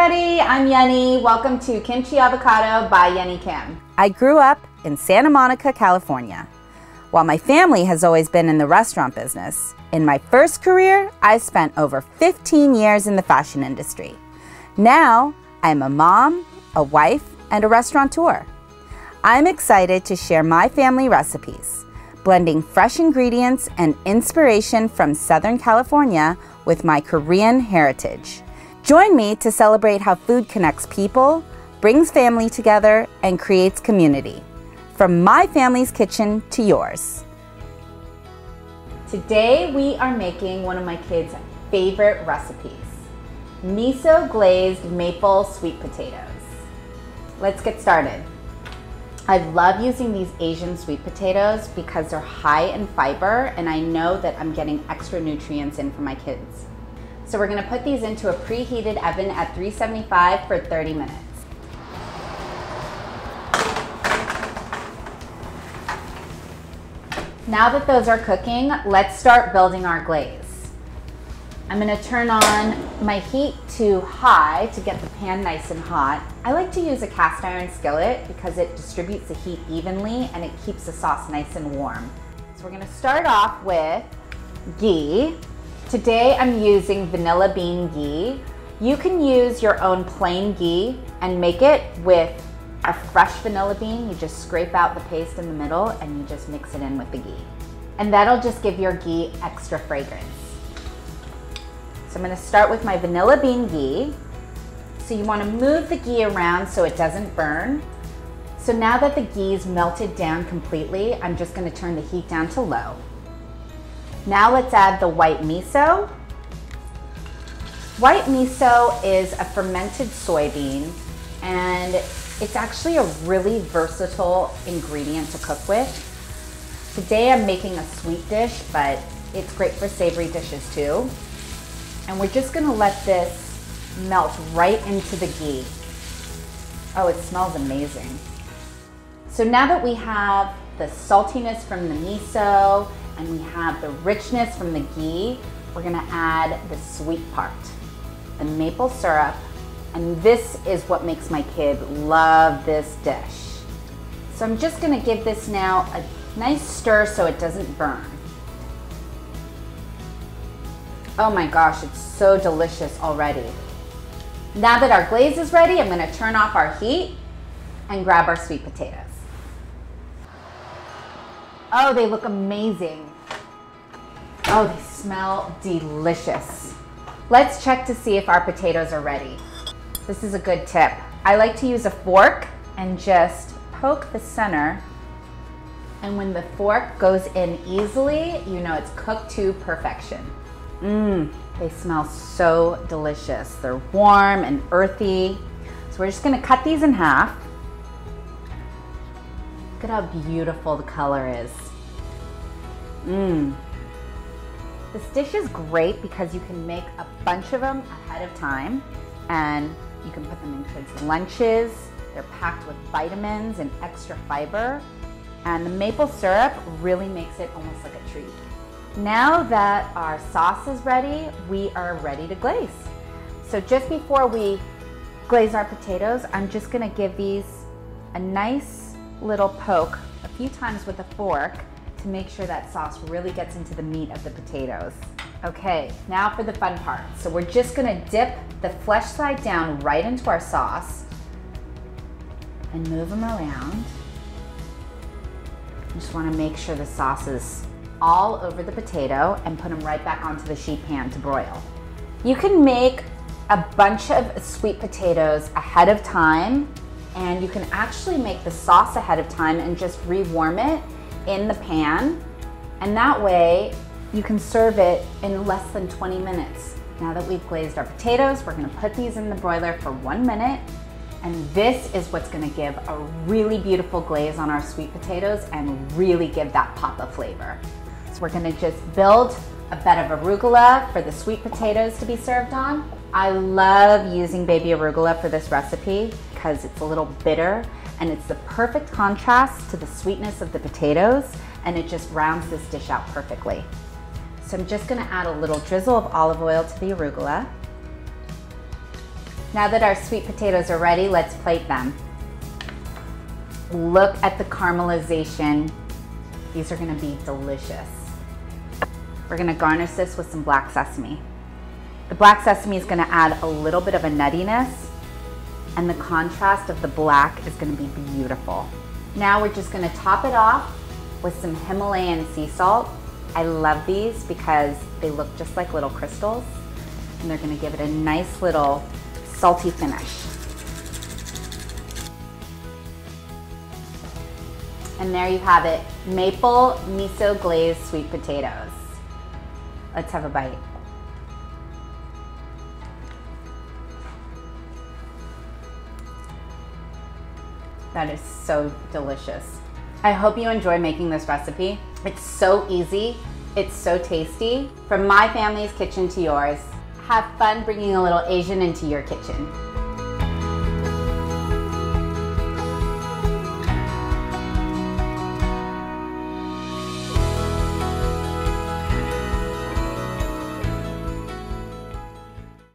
everybody, I'm Yunnie. Welcome to Kimchi Avocado by Yunnie Kim. I grew up in Santa Monica, California. While my family has always been in the restaurant business, in my first career, I spent over 15 years in the fashion industry. Now, I'm a mom, a wife, and a restaurateur. I'm excited to share my family recipes, blending fresh ingredients and inspiration from Southern California with my Korean heritage. Join me to celebrate how food connects people, brings family together, and creates community. From my family's kitchen to yours. Today we are making one of my kids' favorite recipes, miso glazed maple sweet potatoes. Let's get started. I love using these Asian sweet potatoes because they're high in fiber and I know that I'm getting extra nutrients in for my kids. So we're gonna put these into a preheated oven at 375 for 30 minutes. Now that those are cooking, let's start building our glaze. I'm gonna turn on my heat to high to get the pan nice and hot. I like to use a cast iron skillet because it distributes the heat evenly and it keeps the sauce nice and warm. So we're gonna start off with ghee. Today I'm using vanilla bean ghee. You can use your own plain ghee and make it with a fresh vanilla bean. You just scrape out the paste in the middle and you just mix it in with the ghee. And that'll just give your ghee extra fragrance. So I'm gonna start with my vanilla bean ghee. So you wanna move the ghee around so it doesn't burn. So now that the ghee's melted down completely, I'm just gonna turn the heat down to low. Now let's add the white miso. White miso is a fermented soybean and it's actually a really versatile ingredient to cook with. Today I'm making a sweet dish, but it's great for savory dishes too. And we're just gonna let this melt right into the ghee. Oh, it smells amazing. So now that we have the saltiness from the miso and we have the richness from the ghee, we're gonna add the sweet part, the maple syrup, and this is what makes my kid love this dish. So I'm just gonna give this now a nice stir so it doesn't burn. Oh my gosh, it's so delicious already. Now that our glaze is ready, I'm gonna turn off our heat and grab our sweet potatoes. Oh, they look amazing. Oh, they smell delicious. Let's check to see if our potatoes are ready. This is a good tip. I like to use a fork and just poke the center. And when the fork goes in easily, you know it's cooked to perfection. They smell so delicious. They're warm and earthy. So we're just gonna cut these in half. Look at how beautiful the color is. This dish is great because you can make a bunch of them ahead of time and you can put them in kids' lunches. They're packed with vitamins and extra fiber. And the maple syrup really makes it almost like a treat. Now that our sauce is ready, we are ready to glaze. So just before we glaze our potatoes, I'm just gonna give these a nice little poke a few times with a fork to make sure that sauce really gets into the meat of the potatoes. Okay, now for the fun part. So we're just gonna dip the flesh side down right into our sauce and move them around. You just wanna make sure the sauce is all over the potato and put them right back onto the sheet pan to broil. You can make a bunch of sweet potatoes ahead of time and you can actually make the sauce ahead of time and just rewarm it in the pan. And that way you can serve it in less than 20 minutes. Now that we've glazed our potatoes, we're gonna put these in the broiler for 1 minute. And this is what's gonna give a really beautiful glaze on our sweet potatoes and really give that pop of flavor. So we're gonna just build a bed of arugula for the sweet potatoes to be served on. I love using baby arugula for this recipe because it's a little bitter and it's the perfect contrast to the sweetness of the potatoes and it just rounds this dish out perfectly. So I'm just gonna add a little drizzle of olive oil to the arugula. Now that our sweet potatoes are ready, let's plate them. Look at the caramelization. These are gonna be delicious. We're gonna garnish this with some black sesame. The black sesame is gonna add a little bit of a nuttiness, and the contrast of the black is gonna be beautiful. Now we're just gonna top it off with some Himalayan sea salt. I love these because they look just like little crystals, and they're gonna give it a nice little salty finish. And there you have it, maple miso glazed sweet potatoes. Let's have a bite. That is so delicious. I hope you enjoy making this recipe. It's so easy, it's so tasty. From my family's kitchen to yours, have fun bringing a little Asian into your kitchen.